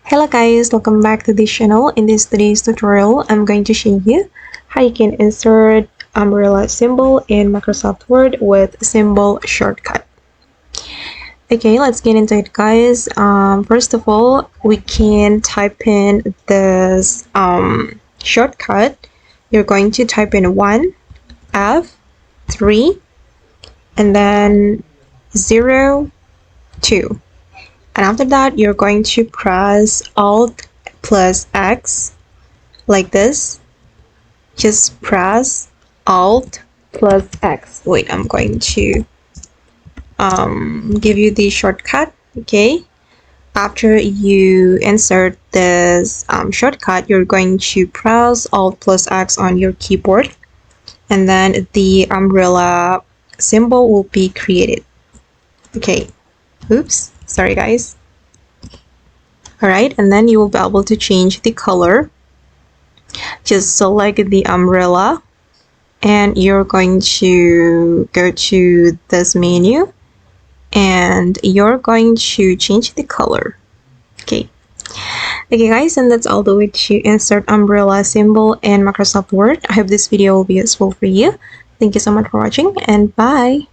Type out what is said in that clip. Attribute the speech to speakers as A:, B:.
A: Hello guys, welcome back to this channel. In today's tutorial, I'm going to show you how you can insert umbrella symbol in Microsoft Word with symbol shortcut. Okay, let's get into it guys. First of all, we can type in this shortcut. You're going to type in 1, F3, and then 0, 2. And after that, you're going to press Alt plus X like this. Just press Alt plus X. Wait, I'm going to give you the shortcut. Okay. After you insert this shortcut, you're going to press Alt plus X on your keyboard, and then the umbrella symbol will be created. Okay. Oops. Sorry, guys. Alright, and then you will be able to change the color. Just select the umbrella, and you're going to go to this menu, and you're going to change the color. Okay. Okay guys, and that's all the way to insert umbrella symbol in Microsoft Word. I hope this video will be useful for you. Thank you so much for watching, and bye!